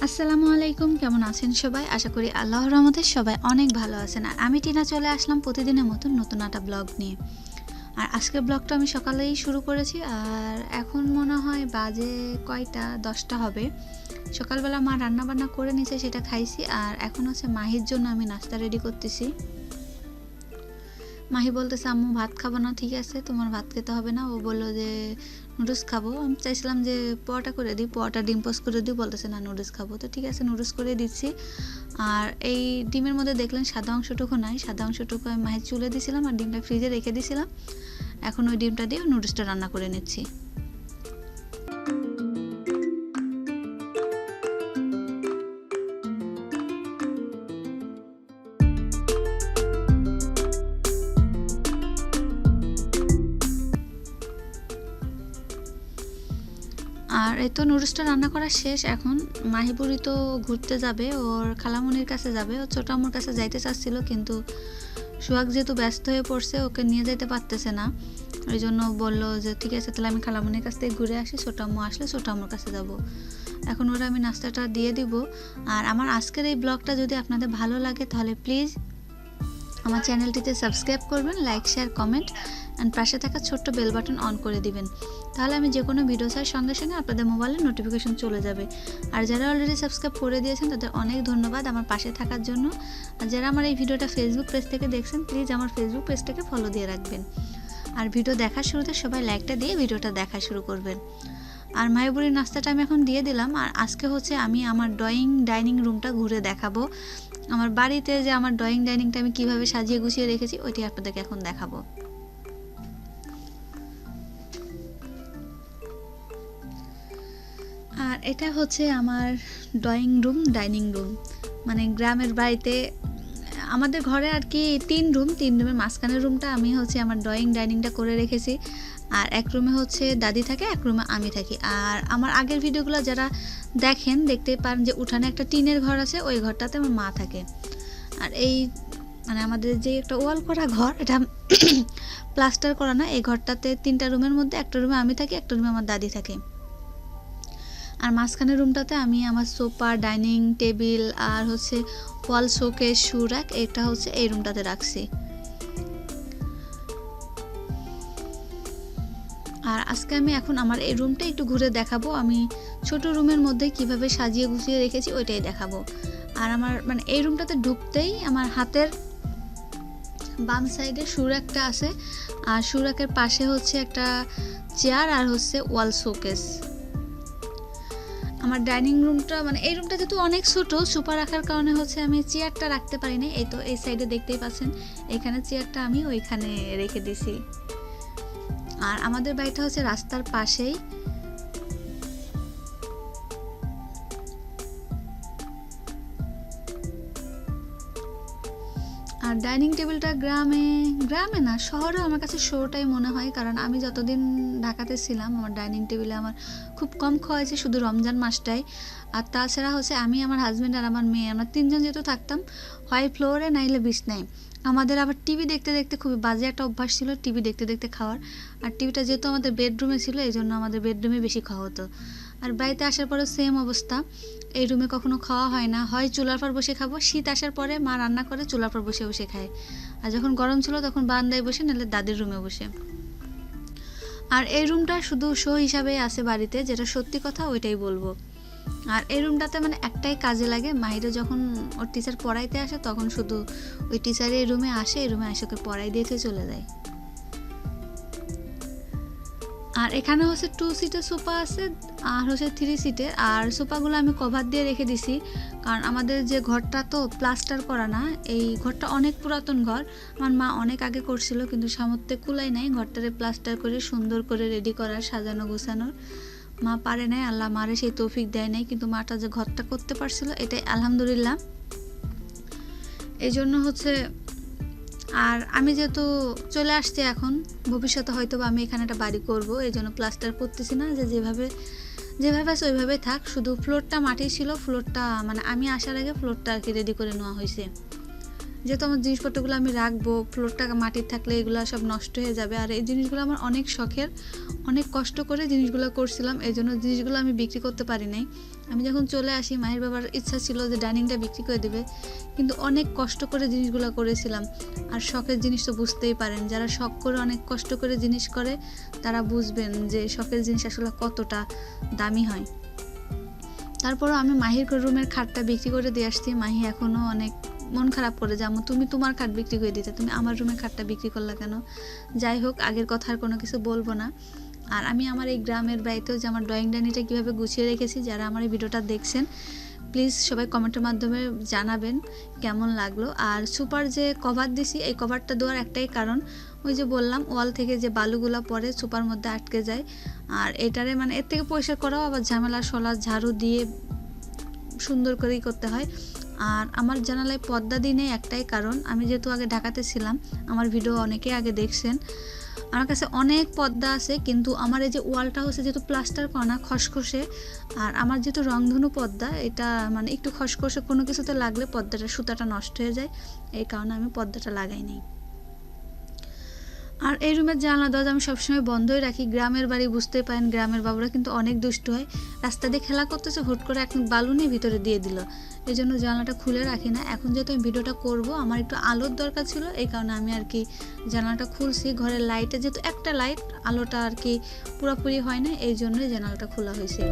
আসসালামু আলাইকুম, কেমন আছেন সবাই? আশা করি আল্লাহর রহমতে সবাই অনেক ভালো আছেন। আর আমি টিনা চলে আসলাম প্রতিদিনের মতন নতুন একটা ব্লগ নিয়ে। আর আজকের ব্লগটা আমি সকালেই শুরু করেছি, আর এখন মনে হয় বাজে কয়টা 10টা হবে। সকালবেলা মা রান্না বান্না করে নিয়েছে, সেটা খাইছি। আর এখন হচ্ছে মাহির জন্য আমি নাস্তা রেডি করতেছি। মাহি বলতেছে আম্মু ভাত খাবো না। ঠিক আছে, তোমার ভাত খেতে হবে না। ও বললো যে নুডলস খাবো। আমি চাইছিলাম যে পোয়াটা করে দিই, পোয়াটা ডিম পোস্ট করে দিই। বলতেছে না নুডলস খাবো। তো ঠিক আছে, নুডলস করে দিচ্ছি। আর এই ডিমের মধ্যে দেখলেন সাদা অংশটুকু নাই, সাদা অংশটুকু আমি মাহির চুলে দিয়েছিলাম আর ডিমটা ফ্রিজে রেখে দিয়েছিলাম। এখন ওই ডিমটা দিয়ে নুডলসটা রান্না করে নিচ্ছি। আর এই তো নুডলসটা রান্না করা শেষ। এখন মাহিপুরি তো ঘুরতে যাবে, ওর খালামুনির কাছে যাবে। ও ছোট আম্মুর কাছে যাইতে চাচ্ছিল, কিন্তু সোহাগ যেহেতু ব্যস্ত হয়ে পড়ছে, ওকে নিয়ে যেতে পারতেছে না। ওই জন্য বললো যে ঠিক আছে, তাহলে আমি খালামুনির কাছ থেকে ঘুরে আসি, ছোট আম্মু আসলে ছোট আম্মুর কাছে যাব। এখন ওরা আমি নাস্তাটা দিয়ে দিব। আর আমার আজকের এই ব্লগটা যদি আপনাদের ভালো লাগে তাহলে প্লিজ আমার চ্যানেলটিতে সাবস্ক্রাইব করবেন, লাইক শেয়ার কমেন্ট অ্যান্ড পাশে থাকা ছোট্ট বেল বাটন অন করে দিবেন। তাহলে আমি যে কোনো ভিডিও ছাড়ার সঙ্গে সঙ্গে আপনাদের মোবাইলে নোটিফিকেশন চলে যাবে। আর যারা অলরেডি সাবস্ক্রাইব করে দিয়েছেন তাদের অনেক ধন্যবাদ আমার পাশে থাকার জন্য। আর যারা আমার এই ভিডিওটা ফেসবুক পেজ থেকে দেখছেন, প্লিজ আমার ফেসবুক পেজটাকে ফলো দিয়ে রাখবেন। আর ভিডিও দেখার শুরুতে সবাই লাইকটা দিয়ে ভিডিওটা দেখা শুরু করবেন। আর মায়াবুরির নাস্তাটা আমি এখন দিয়ে দিলাম। আর আজকে হচ্ছে আমি আমার ড্রয়িং ডাইনিং রুমটা ঘুরে দেখাবো। আমার বাড়িতে যে আমার ড্রয়িং ডাইনিংটা আমি কিভাবে সাজিয়ে গুছিয়ে রেখেছি ওইটি আপনাদেরকে এখন দেখাবো। আর এটা হচ্ছে আমার ড্রয়িং রুম ডাইনিং রুম। মানে গ্রামের বাড়িতে আমাদের ঘরে আর কি 3 রুম, 3 রুমের মাঝখানের রুমটা আমি হচ্ছে আমার ড্রয়িং ডাইনিংটা করে রেখেছি। আর এক রুমে হচ্ছে দাদি থাকে, এক রুমে আমি থাকি। আর আমার আগের ভিডিওগুলো যারা দেখেন দেখতে পারেন যে উঠানে একটা টিনের ঘর আছে, ওই ঘরটাতে আমার মা থাকে। আর এই মানে আমাদের যে একটা ওয়াল করা ঘর, এটা প্লাস্টার করা না। এই ঘরটাতে 3টা রুমের মধ্যে একটা রুমে আমি থাকি, একটা রুমে আমার দাদি থাকে। আর মাঝখানের রুমটাতে আমি আমার সোফা, ডাইনিং টেবিল আর হচ্ছে ওয়াল শোকেস, শু র্যাক, এটা হচ্ছে এই রুমটাতে রাখছি। আর আজকে আমি এখন আমার এই রুমটা একটু ঘুরে দেখাবো। আমি ছোট রুমের মধ্যে কিভাবে সাজিয়ে গুছিয়ে রেখেছি ওইটাই দেখাবো। আর আমার মানে এই রুমটাতে ঢুকতেই আমার হাতের বাম সাইডে শু র্যাকটা আছে, আর শু র্যাকের পাশে হচ্ছে একটা চেয়ার আর হচ্ছে ওয়াল শোকেস। আমার ডাইনিং রুমটা মানে এই রুমটা যেহেতু অনেক ছোট, সোফা রাখার কারণে হচ্ছে আমি চেয়ারটা রাখতে পারি না। এই তো এই সাইডে দেখতেই পাচ্ছেন, এখানে চেয়ারটা আমি ওইখানে রেখে দিছি। আর আমাদের বাড়িটা হচ্ছে রাস্তার পাশেই। আর ডাইনিং টেবিলটা গ্রামে গ্রামে না, শহরেও আমার কাছে শোটাই মনে হয়। কারণ আমি যতদিন ঢাকাতে ছিলাম আমার ডাইনিং টেবিলে আমার খুব কম খাওয়াইছে, শুধু রমজান মাসটাই। আর তাছাড়া হচ্ছে আমি, আমার হাজব্যান্ড আর আমার মেয়ে, আমরা 3জন যেহেতু থাকতাম, হয় ফ্লোরে নাইলে বিছনায়। আমাদের আবার টিভি দেখতে দেখতে খুবই বাজে একটা অভ্যাস ছিল, টিভি দেখতে দেখতে খাওয়ার। আর টিভিটা যেহেতু আমাদের বেডরুমে ছিল, এই জন্য আমাদের বেডরুমে বেশি খাওয়া হতো। আর বাড়িতে আসার পরে সেম অবস্থা, এই রুমে কখনো খাওয়া হয় না, হয় চুলার পর বসে খাবো। শীত আসার পরে মা রান্না করে চুলার পর বসে বসে খায়। আর যখন গরম ছিল তখন বারান্দায় বসে, নাহলে দাদির রুমে বসে। আর এই রুমটা শুধু শো হিসাবে আছে বাড়িতে, যেটা সত্যি কথা ওইটাই বলবো। আর এই রুমটাতে মানে একটাই কাজে লাগে, মাহিরা যখন ওর টিচার পড়াইতে আসে তখন শুধু ওই টিচার এই রুমে আসে, এই রুমে এসে ওকে পড়াই দিয়ে চলে যায়। আর এখানে হচ্ছে 2 সিটের সোফা আছে আর হচ্ছে 3 সিটের। আর সোফাগুলো আমি কভার দিয়ে রেখে দিছি, কারণ আমাদের যে ঘরটা তো প্লাস্টার করা না। এই ঘরটা অনেক পুরাতন ঘর, আমার মা অনেক আগে করছিল, কিন্তু সামর্থ্যে কুলাই নাই ঘরটারে প্লাস্টার করে সুন্দর করে রেডি করার, সাজানো গোছানোর। মা পারে নাই, আল্লাহ মারে সেই তৌফিক দেয় নাই, কিন্তু মাটা যে ঘরটা করতে পারছিল এটাই আলহামদুলিল্লাহ। এই জন্য হচ্ছে, আর আমি যেহেতু চলে আসছি এখন, ভবিষ্যতে হয়তো আমি এখানে একটা বাড়ি করব, এই জন্য প্লাস্টার করতেছি না। যে যেভাবে যেভাবে আছে ওইভাবে থাক। শুধু ফ্লোরটা মাটি ছিল, ফ্লোরটা মানে আমি আসার আগে ফ্লোরটা আর কি রেডি করে নেওয়া হয়েছে। যেহেতু আমার জিনিসপত্রগুলো আমি রাখবো, ফ্লোরটা মাটির থাকলে এগুলো সব নষ্ট হয়ে যাবে। আর এই জিনিসগুলো আমার অনেক শখের, অনেক কষ্ট করে জিনিসগুলো করছিলাম, এই জন্য জিনিসগুলো আমি বিক্রি করতে পারি নাই। আমি যখন চলে আসি মাহির বাবার ইচ্ছা ছিল যে ডাইনিংটা বিক্রি করে দেবে, কিন্তু অনেক কষ্ট করে জিনিসগুলো করেছিলাম। আর শখের জিনিস তো বুঝতেই পারেন, যারা শখ করে অনেক কষ্ট করে জিনিস করে তারা বুঝবেন যে শখের জিনিস আসলে কতটা দামি হয়। তারপরও আমি মাহির রুমের খাটটা বিক্রি করে দিয়ে আসছি। মাহি এখনও অনেক মন খারাপ করে যে আম্মু তুমি তোমার খাট বিক্রি করে দিতে, তুমি আমার রুমের খাটটা বিক্রি করলা কেন। যাই হোক, আগের কথা আর কোনো কিছু বলবো না। আর আমি আমার এই গ্রামের বাড়িতেও যে আমার ড্রয়িং ডাইনিটা কীভাবে গুছিয়ে রেখেছি, যারা আমার এই ভিডিওটা দেখছেন প্লিজ সবাই কমেন্টের মাধ্যমে জানাবেন কেমন লাগলো। আর সুপার যে কভার দিছি, এই কভারটা দেওয়ার একটাই কারণ, ওই যে বললাম ওয়াল থেকে যে বালুগুলো পরে সুপার মধ্যে আটকে যায়। আর এটারে মানে এর থেকে পরিষ্কার করাও আবার ঝামেলা, শলা ঝাড়ু দিয়ে সুন্দর করেই করতে হয়। আর আমার জানালায় পর্দা দিনে একটাই কারণ, আমি যেহেতু আগে ঢাকাতে ছিলাম, আমার ভিডিও অনেকে আগে দেখছেন, আমার কাছে অনেক পর্দা আছে, কিন্তু আমার এই যে ওয়ালটা হচ্ছে যেহেতু প্লাস্টার করা না, খসখসে, আর আমার যেহেতু রংধনু পর্দা, এটা মানে একটু খসখসে কোনো কিছুতে লাগলে পর্দাটা সুতাটা নষ্ট হয়ে যায়, এই কারণে আমি পর্দাটা লাগাই নাই। আর এই রুমের জানলা দরজা আমি সবসময় বন্ধই রাখি। গ্রামের বাড়ি বুঝতেই পারেন, গ্রামের বাবুরা কিন্তু অনেক দুষ্ট হয়। রাস্তা দিয়ে খেলা করতেছে, হুট করে এখন বালু নিয়ে ভিতরে দিয়ে দিল, এই জন্য জানলাটা খুলে রাখি না। এখন যেহেতু আমি ভিডিওটা করব, আমার একটু আলোর দরকার ছিল, এই কারণে আমি আর কি জানালাটা খুলছি। ঘরের লাইটে যেহেতু একটা লাইট, আলোটা আর কি পুরোপুরি হয় না, এই জন্যই জানালাটা খোলা হয়েছে।